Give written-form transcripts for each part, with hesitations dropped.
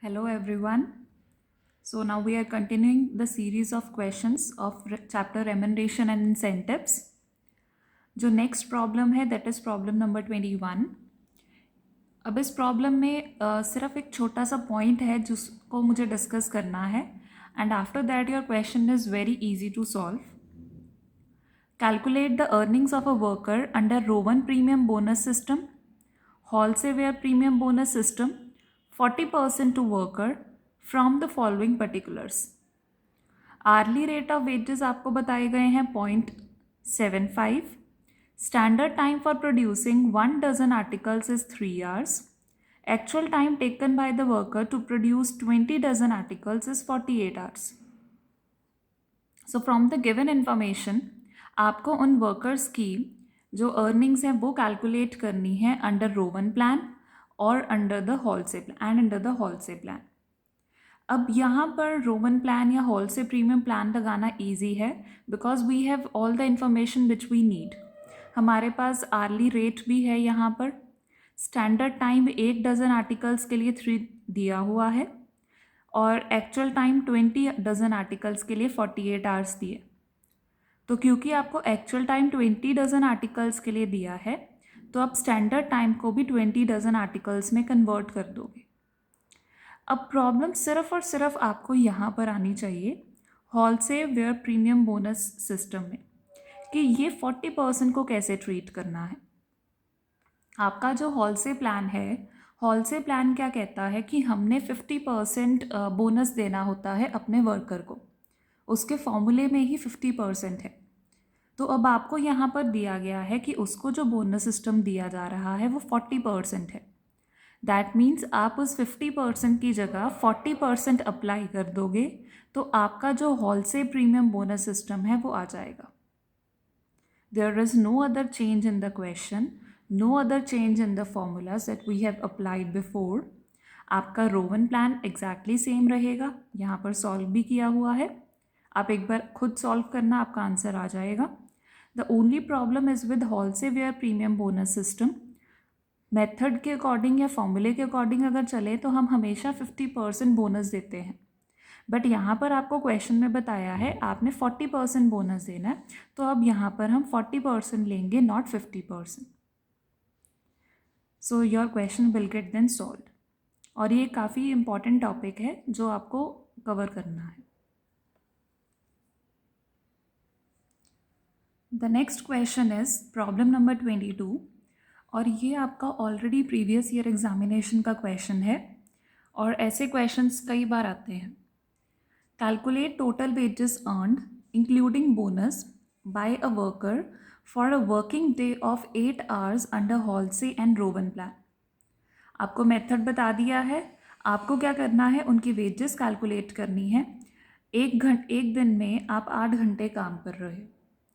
Hello everyone. So now we are continuing the series of questions of chapter remuneration and incentives. जो next problem है that is problem number 21. अब इस problem में सिर्फ एक छोटा सा पॉइंट है जिसको मुझे डिस्कस करना है and after that your question is very easy to solve. Calculate the earnings of a worker under row 1 premium bonus system, wholesale premium bonus system, 40% to worker from the following particulars. Hourly rate of wages आपको बताए गए हैं 0.75. Standard time for producing 1 dozen articles is 3 hours. Actual time taken by the worker to produce 20 dozen articles is 48 hours. So from the given information, आपको उन workers की जो earnings हैं वो कैलकुलेट करनी है अंडर रो 1 प्लान और under the Halsey plan and under the Halsey plan. अब यहाँ पर रो 1 प्लान या होलसेल प्रीमियम प्लान लगाना ईजी है because we have all the information which we need. हमारे पास आर्ली रेट भी है यहाँ पर. स्टैंडर्ड टाइम 1 डजन आर्टिकल्स के लिए 3 दिया हुआ है और एक्चुअल टाइम 20 डजन आर्टिकल्स के लिए 48 आवर्स दिए. तो क्योंकि आपको एक्चुअल टाइम 20 डजन आर्टिकल्स के लिए दिया है तो आप स्टैंडर्ड टाइम को भी 20 डजन आर्टिकल्स में कन्वर्ट कर दोगे. अब प्रॉब्लम सिर्फ और सिर्फ आपको यहाँ पर आनी चाहिए Halsey Weir premium bonus system में कि ये 40% को कैसे ट्रीट करना है. आपका जो होलसेल प्लान है, होलसेल प्लान क्या कहता है कि हमने 50% बोनस देना होता है अपने वर्कर को. उसके फॉर्मूले में ही 50% है. तो अब आपको यहाँ पर दिया गया है कि उसको जो बोनस सिस्टम दिया जा रहा है वो 40% है. दैट मीन्स आप उस 50% की जगह 40% अप्लाई कर दोगे तो आपका जो होलसेल प्रीमियम बोनस सिस्टम है वो आ जाएगा. There is no other change in the question, no other change in the formulas that we have applied before. आपका रो 1 प्लान एग्जैक्टली सेम रहेगा. यहाँ पर सॉल्व भी किया हुआ है, आप एक बार खुद सॉल्व करना, आपका आंसर आ जाएगा. The only problem is with Halsey Weir premium bonus system. Method के अकॉर्डिंग या फॉर्मूले के अकॉर्डिंग अगर चले तो हम हमेशा 50% बोनस देते हैं. बट यहाँ पर आपको क्वेश्चन में बताया है आपने 40% बोनस देना है, तो अब यहाँ पर हम 40% लेंगे, not 50%. So your question will get then solve. और ये काफ़ी इंपॉर्टेंट टॉपिक है जो आपको कवर करना है. The next question is problem number 22 और ये आपका ऑलरेडी प्रीवियस ईयर एग्जामिनेशन का क्वेश्चन है और ऐसे क्वेश्चंस कई बार आते हैं. Calculate total wages earned including bonus by a worker for a working day of 8 hours under Halsey and Rowan 1 plan. आपको मेथड बता दिया है, आपको क्या करना है, उनकी वेजेस कैलकुलेट करनी है. एक दिन में आप 8 घंटे काम कर रहे हो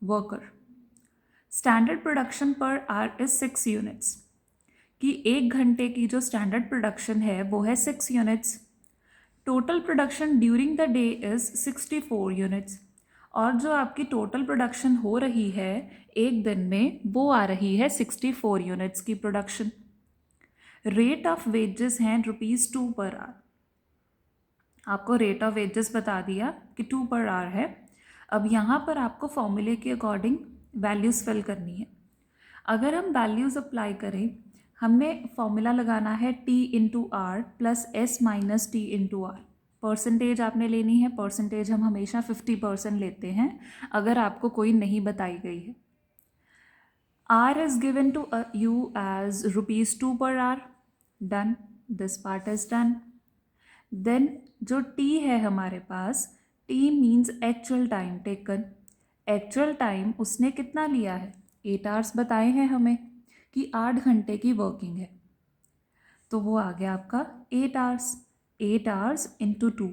worker. Standard production per hour is 6 units. कि 1 घंटे की जो स्टैंडर्ड प्रोडक्शन है वो है 6 units. Total production during the day is 64 units. और जो आपकी टोटल प्रोडक्शन हो रही है एक दिन में वो आ रही है 64 यूनिट्स की प्रोडक्शन. रेट ऑफ वेजेस हैं ₹2 पर आवर. आपको रेट ऑफ वेजेस बता दिया कि 2 पर आवर है. अब यहाँ पर आपको फॉर्मूले के अकॉर्डिंग वैल्यूज़ फिल करनी है. अगर हम वैल्यूज़ अप्लाई करें, हमने फॉर्मूला लगाना है T into R plus S minus T into R. Percentage आपने लेनी है, परसेंटेज हम हमेशा 50% लेते हैं अगर आपको कोई नहीं बताई गई है. R is given to you as ₹2 per hour. Done. This part is done. Then जो T है हमारे पास, T means actual time taken. Actual time उसने कितना लिया है, 8 आवर्स बताए हैं हमें कि 8 घंटे की वर्किंग है, तो वो आ गया आपका 8 hours. 8 hours into 2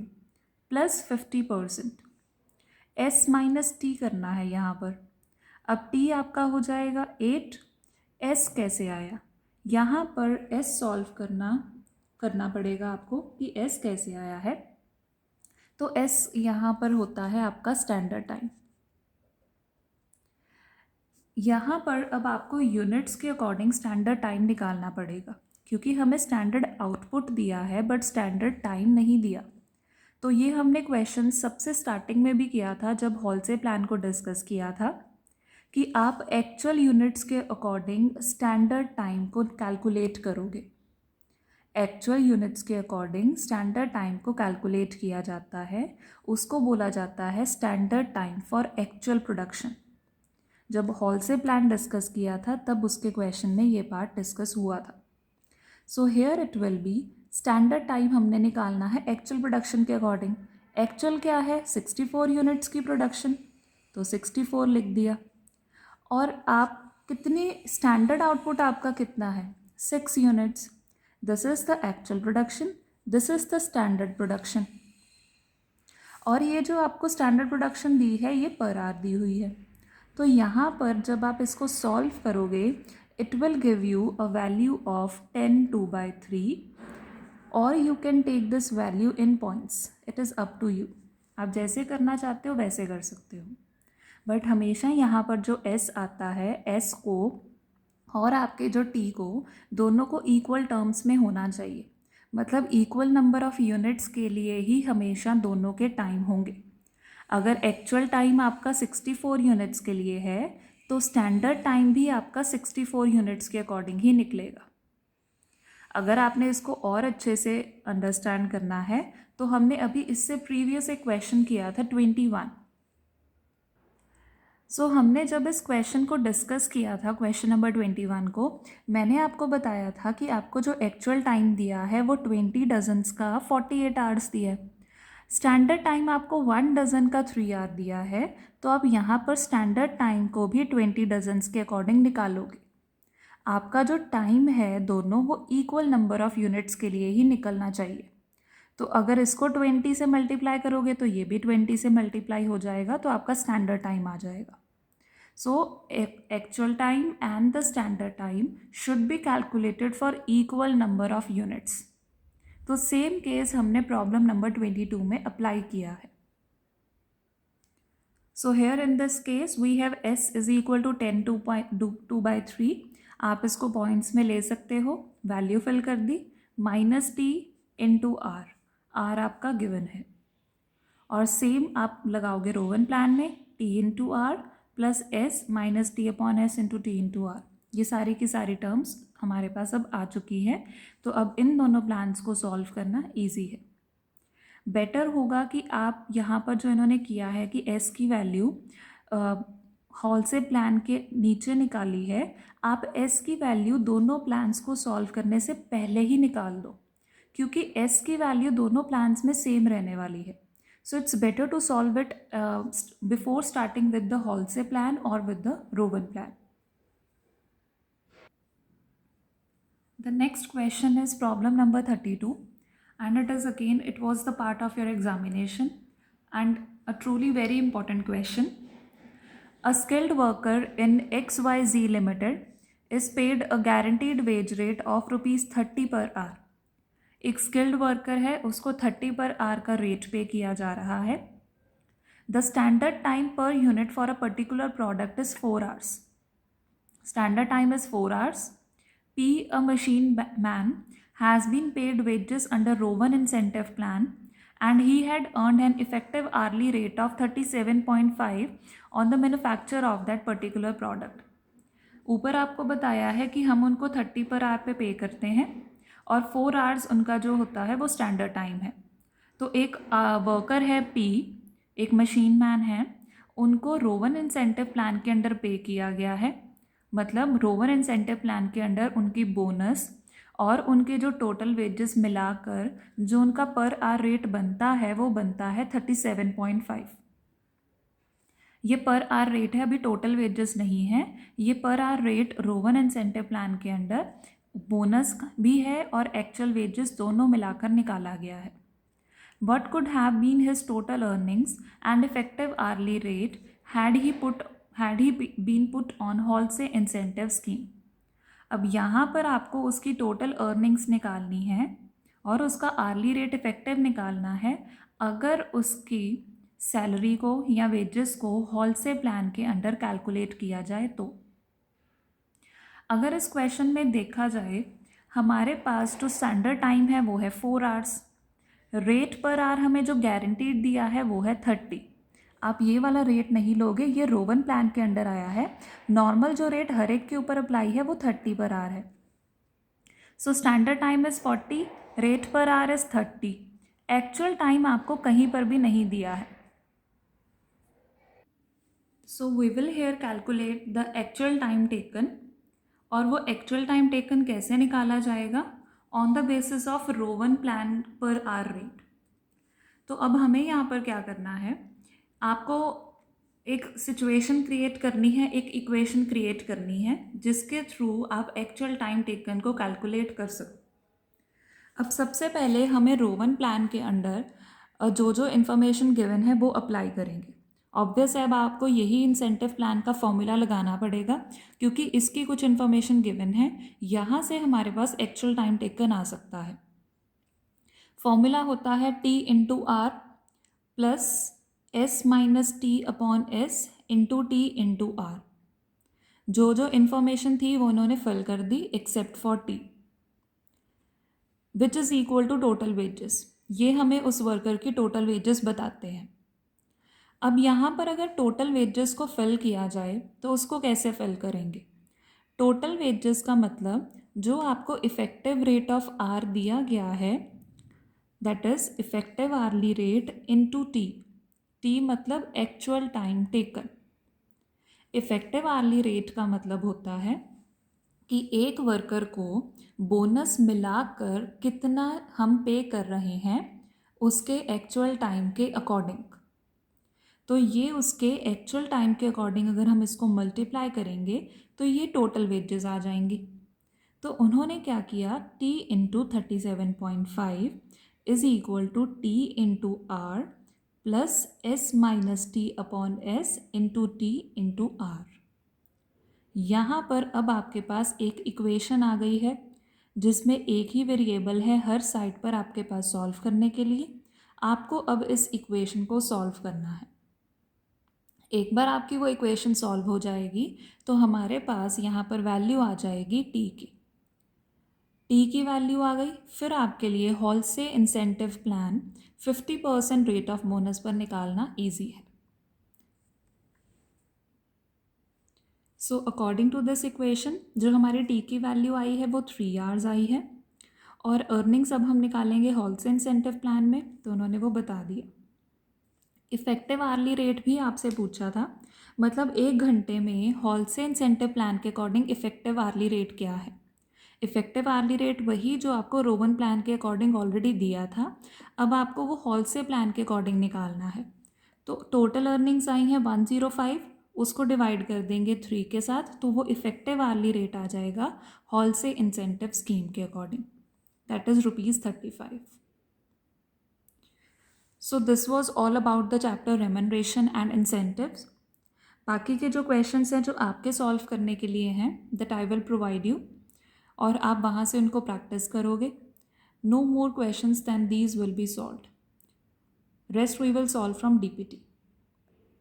plus 50%. S minus T करना है यहाँ पर. अब T आपका हो जाएगा 8. S कैसे आया, यहाँ पर S सॉल्व करना पड़ेगा आपको कि S कैसे आया है. तो S यहाँ पर होता है आपका स्टैंडर्ड टाइम. यहाँ पर अब आपको यूनिट्स के अकॉर्डिंग स्टैंडर्ड टाइम निकालना पड़ेगा क्योंकि हमें स्टैंडर्ड आउटपुट दिया है बट स्टैंडर्ड टाइम नहीं दिया। तो ये हमने क्वेश्चन सबसे स्टार्टिंग में भी किया था जब हॉलसे प्लान को डिस्कस किया था कि आप एक्चुअल यूनिट्स के अकॉर्डिंग स्टैंडर्ड टाइम को कैलकुलेट करोगे। एक्चुअल यूनिट्स के अकॉर्डिंग स्टैंडर्ड टाइम को कैलकुलेट किया जाता है, उसको बोला जाता है standard time for actual production. जब हॉलसे प्लान डिस्कस किया था तब उसके क्वेश्चन में ये पार्ट डिस्कस हुआ था। So here it will be standard time हमने निकालना है एक्चुअल प्रोडक्शन के अकॉर्डिंग। एक्चुअल क्या है? 64 यूनिट्स की प्रोडक्शन, तो 64 लिख दिया। और आप कितनी स्टैंडर्ड आउटपुट आपका कितना है? 6 units. This is the actual production, this is the standard production. और ये जो आपको स्टैंडर्ड प्रोडक्शन दी है ये पर आवर दी हुई है। तो यहाँ पर जब आप इसको सॉल्व करोगे it will give you a value of 10/2/3 और you can take this value in points, it is up to you. आप जैसे करना चाहते हो वैसे कर सकते हो, बट हमेशा यहाँ पर जो s आता है s को और आपके जो t को दोनों को इक्वल टर्म्स में होना चाहिए। मतलब इक्वल नंबर ऑफ यूनिट्स के लिए ही हमेशा दोनों के टाइम होंगे। अगर एक्चुअल टाइम आपका 64 यूनिट्स के लिए है तो स्टैंडर्ड टाइम भी आपका 64 यूनिट्स के अकॉर्डिंग ही निकलेगा। अगर आपने इसको और अच्छे से अंडरस्टैंड करना है तो हमने अभी इससे प्रीवियस एक क्वेश्चन किया था 21। सो हमने जब इस क्वेश्चन को डिस्कस किया था क्वेश्चन नंबर 21 को, मैंने आपको बताया था कि आपको जो एक्चुअल टाइम दिया है वो 20 डजन्स का 48 आवर्स दिया है। स्टैंडर्ड टाइम आपको 1 डज़न का 3 आवर दिया है, तो आप यहाँ पर स्टैंडर्ड टाइम को भी 20 डजन्स के अकॉर्डिंग निकालोगे। आपका जो टाइम है दोनों वो इक्वल नंबर ऑफ यूनिट्स के लिए ही निकलना चाहिए। तो अगर इसको 20 से मल्टीप्लाई करोगे तो ये भी 20 से मल्टीप्लाई हो जाएगा, तो आपका स्टैंडर्ड टाइम आ जाएगा। So actual time and the standard time should be calculated for equal number of units. तो सेम केस हमने प्रॉब्लम नंबर 22 में अप्लाई किया है। So here in this case we have s is equal to 10/2/3। आप इसको points में ले सकते हो, वैल्यू फिल कर दी, -t इंटू आर, आर आपका गिवन है। और सेम आप लगाओगे रोवन प्लान में t into R plus s minus T upon S into T into R. ये सारी की सारी टर्म्स हमारे पास अब आ चुकी है। तो अब इन दोनों प्लान्स को सॉल्व करना ईजी है। बेटर होगा कि आप यहाँ पर जो इन्होंने किया है कि s की वैल्यू हॉलसे प्लान के नीचे निकाली है, आप s की वैल्यू दोनों प्लान्स को सॉल्व करने से पहले ही निकाल दो, क्योंकि s की वैल्यू दोनों प्लान्स में सेम रहने वाली है। So it's better to solve it before starting with the Halsey plan or with the Rowan plan. The next question is problem number 32, and it was the part of your examination and a truly very important question. A skilled worker in XYZ Limited is paid a guaranteed wage rate of ₹30 per hour. एक skilled worker है, उसको 30 per our का rate पे किया जा रहा है। The standard time per unit for a particular product is 4 hours. Standard time is 4 hours. P, a machine man, has been paid wages under Rowan incentive plan and he had earned an effective hourly rate of 37.5 on the manufacture of that particular product. ऊपर आपको बताया है कि हम उनको 30 per our पे पे करते हैं और 4 आवर्स उनका जो होता है वो स्टैंडर्ड टाइम है। तो एक वर्कर है P, एक मशीन मैन है, उनको रोवन इंसेंटिव प्लान के अंडर पे किया गया है। मतलब रोवन इंसेंटिव प्लान के अंडर उनकी बोनस और उनके जो टोटल वेजेस मिलाकर जो उनका पर आवर रेट बनता है वो बनता है 37.5। ये पर आवर रेट है, अभी टोटल वेजेस नहीं है। ये पर hour rate Rowan incentive plan के अंडर बोनस भी है और एक्चुअल वेजेस दोनों मिलाकर निकाला गया है। What could have been his total earnings and effective hourly rate had he been put on Halsey incentive scheme? अब यहाँ पर आपको उसकी टोटल अर्निंग्स निकालनी है और उसका आर्ली रेट इफेक्टिव निकालना है अगर उसकी सैलरी को या वेजेस को हॉलसे प्लान के अंडर कैलकुलेट किया जाए तो। अगर इस क्वेश्चन में देखा जाए हमारे पास जो स्टैंडर्ड टाइम है वो है 4 आवर्स। रेट पर आवर हमें जो गारंटीड दिया है वो है 30। आप ये वाला रेट नहीं लोगे, ये रोवन प्लान के अंडर आया है। नॉर्मल जो रेट हर एक के ऊपर अप्लाई है वो 30 पर आवर है। So standard time is 40, rate per hour is 30। Actual time आपको कहीं पर भी नहीं दिया है। So we will here calculate the actual time taken. और वो एक्चुअल टाइम टेकन कैसे निकाला जाएगा? On the basis of Rowan plan per hour rate. तो अब हमें यहाँ पर क्या करना है, आपको एक सिचुएशन क्रिएट करनी है, एक इक्वेशन क्रिएट करनी है जिसके थ्रू आप एक्चुअल टाइम टेकन को कैलकुलेट कर सको। अब सबसे पहले हमें रोवन प्लान के अंडर जो जो इन्फॉर्मेशन गिवन है वो अप्लाई करेंगे। ऑब्वियस है, अब आपको यही इंसेंटिव प्लान का फॉर्मूला लगाना पड़ेगा क्योंकि इसकी कुछ इन्फॉर्मेशन गिवन है, यहाँ से हमारे पास एक्चुअल टाइम टेकन आ सकता है। फॉर्मूला होता है T into R plus S minus T upon S into T into R. जो जो इन्फॉर्मेशन थी वो उन्होंने फिल कर दी except for T, which is equal to total wages. ये हमें उस वर्कर की टोटल वेजेस बताते हैं। अब यहाँ पर अगर टोटल वेजेस को फिल किया जाए तो उसको कैसे फिल करेंगे? टोटल वेजेस का मतलब जो आपको इफ़ेक्टिव रेट ऑफ आर दिया गया है, that is effective hourly rate into T. T मतलब actual time taken. Effective hourly rate का मतलब होता है कि एक वर्कर को बोनस मिलाकर कितना हम पे कर रहे हैं उसके एक्चुअल टाइम के अकॉर्डिंग। तो ये उसके एक्चुअल टाइम के अकॉर्डिंग अगर हम इसको मल्टीप्लाई करेंगे तो ये टोटल वेजेस आ जाएंगी। तो उन्होंने क्या किया, T into 37.5 is equal to T into R plus S minus T upon S into T into R. यहाँ पर अब आपके पास एक इक्वेशन आ गई है जिसमें एक ही वेरिएबल है हर साइड पर आपके पास सॉल्व करने के लिए। आपको अब इस इक्वेशन को सॉल्व करना है। एक बार आपकी वो इक्वेशन सॉल्व हो जाएगी तो हमारे पास यहाँ पर वैल्यू आ जाएगी टी की वैल्यू आ गई। फिर आपके लिए Halsey incentive plan 50% rate of bonus पर निकालना ईजी है। So according to this equation जो हमारी टी की वैल्यू आई है वो 3 आवर्स आई है। और अर्निंग्स अब हम निकालेंगे हॉल से इंसेंटिव प्लान में, तो उन्होंने वो बता दिया। इफ़ेक्टिव आर्ली रेट भी आपसे पूछा था, मतलब 1 घंटे में हॉल से इंसेंटिव प्लान के अकॉर्डिंग इफ़ेक्टिव आर्ली रेट क्या है। इफ़ेक्टिव आर्ली रेट वही जो आपको रोवन प्लान के अकॉर्डिंग ऑलरेडी दिया था, अब आपको वो हॉल से प्लान के अकॉर्डिंग निकालना है। तो टोटल अर्निंग्स आई हैं 105, उसको डिवाइड कर देंगे 3 के साथ तो वो इफ़ेक्टिव आर्ली रेट आ जाएगा हॉल से इंसेंटिव स्कीम के according, that is ₹35। So this was all about the chapter remuneration and incentives. बाकी के जो क्वेश्चंस हैं जो आपके सॉल्व करने के लिए हैं, that I will provide you, और आप वहाँ से उनको प्रैक्टिस करोगे। No more questions than these will be solved, rest we will solve from DPT।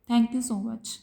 Thank you so much.